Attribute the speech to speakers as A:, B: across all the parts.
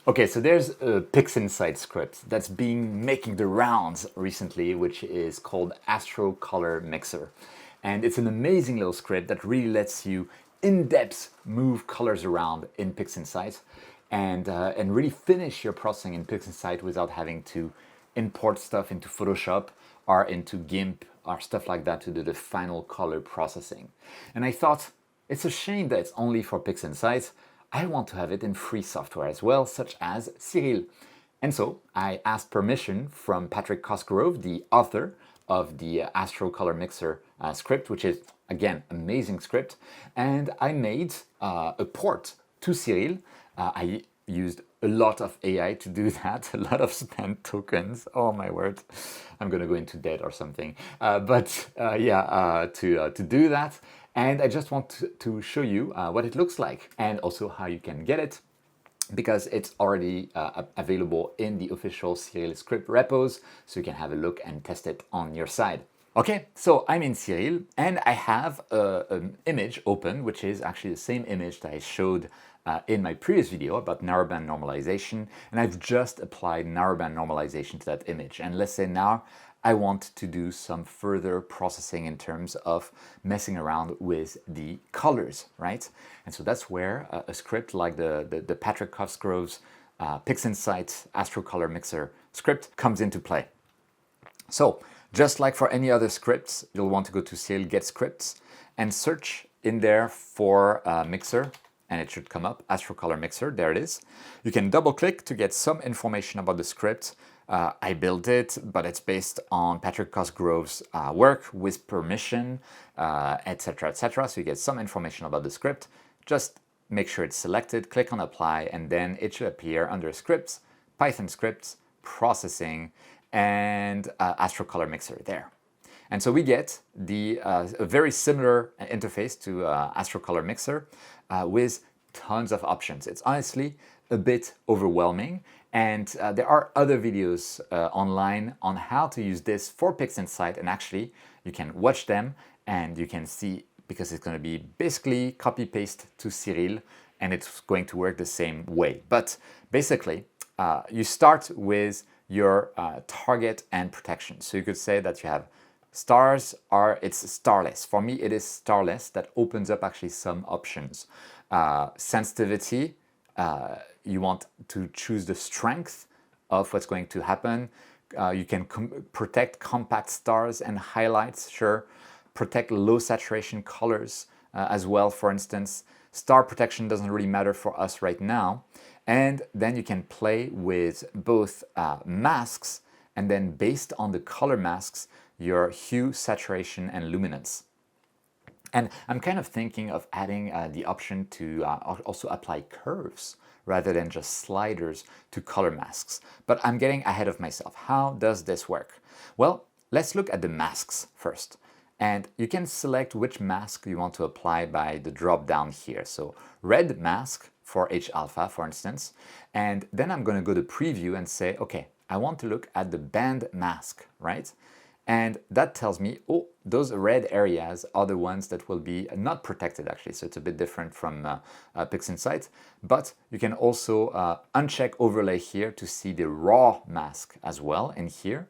A: Okay, so there's a PixInsight script that's been making the rounds recently, which is called AstroColorMixer. And it's an amazing little script that really lets you in-depth move colors around in PixInsight and really finish your processing in PixInsight without having to import stuff into Photoshop or into GIMP or stuff like that to do the final color processing. And I thought, it's a shame that it's only for PixInsight. I want to have it in free software as well, such as Siril. And so I asked permission from Patrick Cosgrove, the author of the AstroColorMixer script, which is, again, amazing script. And I made a port to Siril. I used a lot of AI to do that, a lot of spent tokens. Oh my word, I'm gonna go into debt or something. To do that. And I just want to show you what it looks like and also how you can get it, because it's already available in the official Siril script repos, so you can have a look and test it on your side. Okay, so I'm in Siril and I have an image open, which is actually the same image that I showed in my previous video about narrowband normalization, and I've just applied narrowband normalization to that image. And let's say now I want to do some further processing in terms of messing around with the colors, right? And so that's where a script like the Patrick Cosgrove's PixInsight AstroColorMixer script comes into play. So just like for any other scripts, you'll want to go to Siril Get Scripts and search in there for Mixer, and it should come up, AstroColorMixer, there it is. You can double click to get some information about the script. I built it, but it's based on Patrick Cosgrove's work with permission, etc., etc. So you get some information about the script. Just make sure it's selected, click on Apply, and then it should appear under Scripts, Python Scripts, Processing, and AstroColorMixer there. And so we get a very similar interface to AstroColorMixer with tons of options. It's honestly a bit overwhelming, and there are other videos online on how to use this for PixInsight, and actually you can watch them and you can see, because it's going to be basically copy-paste to Siril and it's going to work the same way. But basically you start with your target and protection. So you could say that you have stars, it's starless. For me, it is starless. That opens up actually some options. Sensitivity, you want to choose the strength of what's going to happen. You can protect compact stars and highlights, sure. Protect low saturation colors as well, for instance. Star protection doesn't really matter for us right now. And then you can play with both masks, and then based on the color masks, your hue, saturation, and luminance. And I'm kind of thinking of adding the option to also apply curves rather than just sliders to color masks. But I'm getting ahead of myself. How does this work? Well, let's look at the masks first. And you can select which mask you want to apply by the drop down here. So red mask for H-alpha, for instance. And then I'm going to go to preview and say, okay, I want to look at the band mask, right? And that tells me, oh, those red areas are the ones that will be not protected actually. So it's a bit different from PixInsight. But you can also uncheck overlay here to see the raw mask as well in here.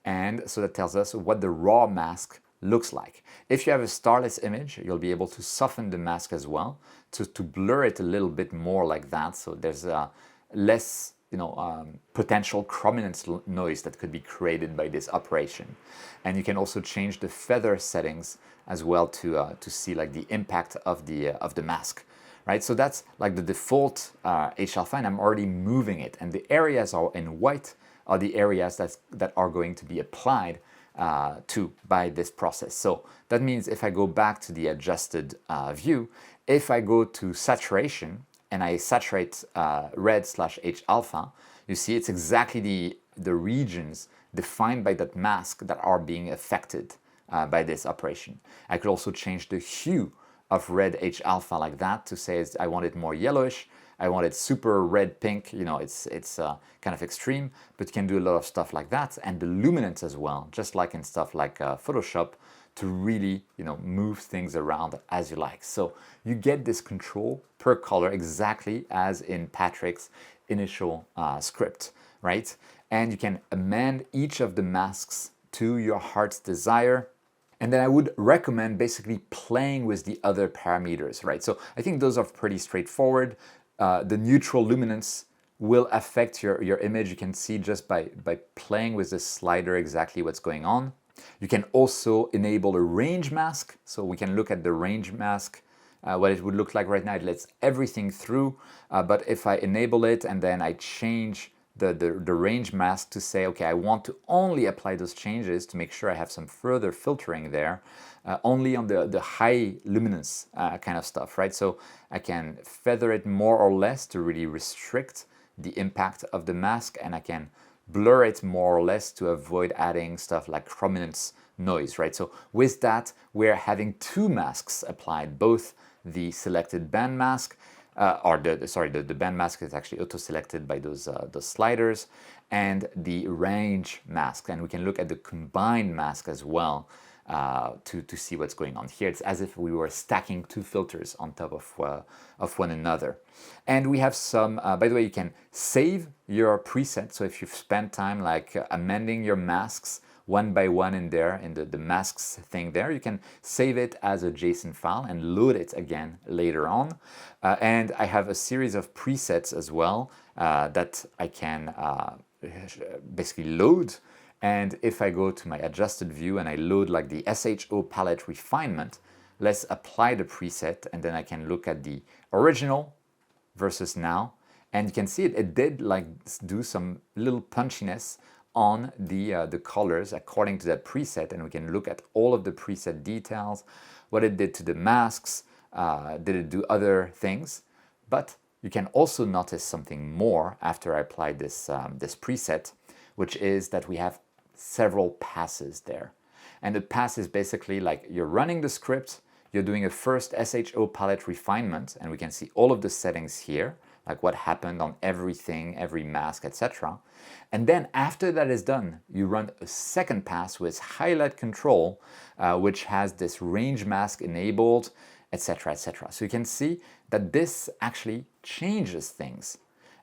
A: And so that tells us what the raw mask looks like. If you have a starless image, you'll be able to soften the mask as well to blur it a little bit more like that. So there's less potential chrominance noise that could be created by this operation. And you can also change the feather settings as well to see like the impact of the mask, right? So that's like the default H-alpha, and I'm already moving it. And the areas are in white are the areas that are going to be applied by this process. So that means if I go back to the adjusted view, if I go to saturation, and I saturate red/H-alpha, you see it's exactly the regions defined by that mask that are being affected by this operation. I could also change the hue of red H-alpha like that to say I want it more yellowish, I want it super red pink, it's kind of extreme, but you can do a lot of stuff like that. And the luminance as well, just like in stuff like Photoshop, to really move things around as you like. So you get this control per color exactly as in Patrick's initial script, right? And you can amend each of the masks to your heart's desire. And then I would recommend basically playing with the other parameters, right? So I think those are pretty straightforward. The neutral luminance will affect your image. You can see just by playing with the slider exactly what's going on. You can also enable a range mask. So we can look at the range mask, what it would look like right now. It lets everything through. But if I enable it and then I change the range mask to say, okay, I want to only apply those changes to make sure I have some further filtering there, only on the high luminance kind of stuff, right? So I can feather it more or less to really restrict the impact of the mask, and I can blur it more or less to avoid adding stuff like chrominance noise, right? So with that, we're having two masks applied, both the selected band mask, the band mask is actually auto-selected by those sliders, and the range mask. And we can look at the combined mask as well to see what's going on here. It's as if we were stacking two filters on top of one another. And we have some, by the way, you can save your preset. So if you've spent time like amending your masks one by one in there, in the masks thing there, you can save it as a JSON file and load it again later on. And I have a series of presets as well that I can basically load. And if I go to my adjusted view and I load like the SHO palette refinement, let's apply the preset, and then I can look at the original versus now. And you can see it did like do some little punchiness on the colors according to that preset, and we can look at all of the preset details, what it did to the masks, did it do other things. But you can also notice something more after I applied this preset, which is that we have several passes there. And the pass is basically like you're running the script, you're doing a first SHO palette refinement, and we can see all of the settings here, like what happened on everything, every mask, etc. And then after that is done, you run a second pass with highlight control, which has this range mask enabled, etc., etc. So you can see that this actually changes things.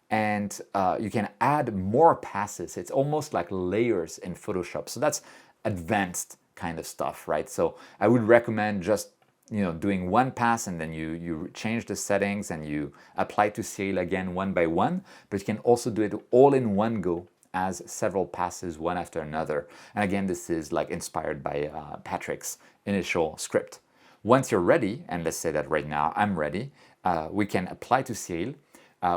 A: And you can add more passes. It's almost like layers in Photoshop. So that's advanced kind of stuff, right? So I would recommend just doing one pass, and then you change the settings and you apply to Siril again one by one. But you can also do it all in one go as several passes, one after another. And again, this is like inspired by Patrick's initial script. Once you're ready, and let's say that right now I'm ready, we can apply to Siril.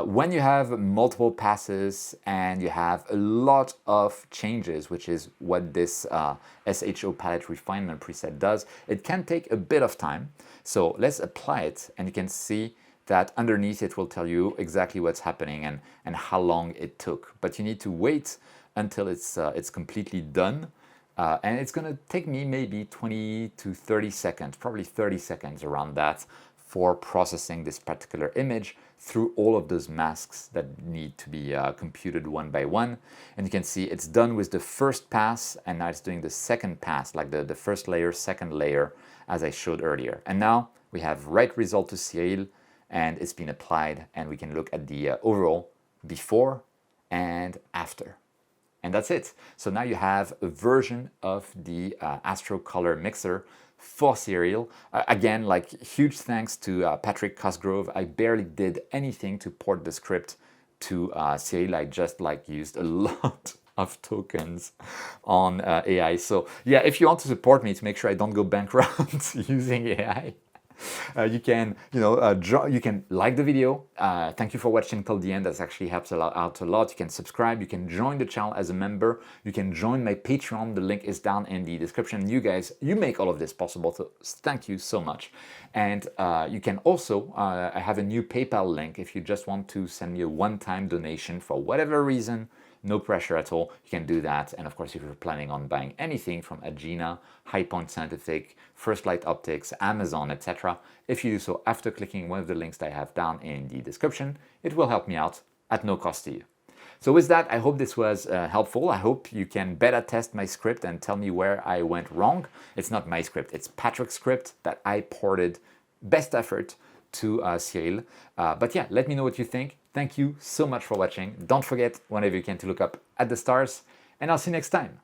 A: When you have multiple passes and you have a lot of changes, which is what this SHO palette refinement preset does, it can take a bit of time. So let's apply it, and you can see that underneath it will tell you exactly what's happening and how long it took. But you need to wait until it's completely done. And it's going to take me maybe 20 to 30 seconds, probably 30 seconds around that, for processing this particular image through all of those masks that need to be computed one by one. And you can see it's done with the first pass, and now it's doing the second pass, like the first layer, second layer, as I showed earlier. And now we have right result to Siril, and it's been applied, and we can look at the overall before and after. And that's it. So now you have a version of the AstroColorMixer for Siril. Again, like huge thanks to Patrick Cosgrove. I barely did anything to port the script to Siril. I just like used a lot of tokens on AI. So yeah, if you want to support me to make sure I don't go bankrupt using AI, you can, you can like the video. Thank you for watching till the end. That actually helps out a lot. You can subscribe. You can join the channel as a member. You can join my Patreon. The link is down in the description. You guys, you make all of this possible. So thank you so much. And you can also, I have a new PayPal link if you just want to send me a one-time donation for whatever reason. No pressure at all. You can do that. And of course, if you're planning on buying anything from Agena, High Point Scientific, First Light Optics, Amazon, etc., if you do so after clicking one of the links that I have down in the description, it will help me out at no cost to you. So with that, I hope this was helpful. I hope you can beta test my script and tell me where I went wrong. It's not my script. It's Patrick's script that I ported best effort to Siril. But yeah, let me know what you think. Thank you so much for watching. Don't forget, whenever you can, to look up at the stars, and I'll see you next time.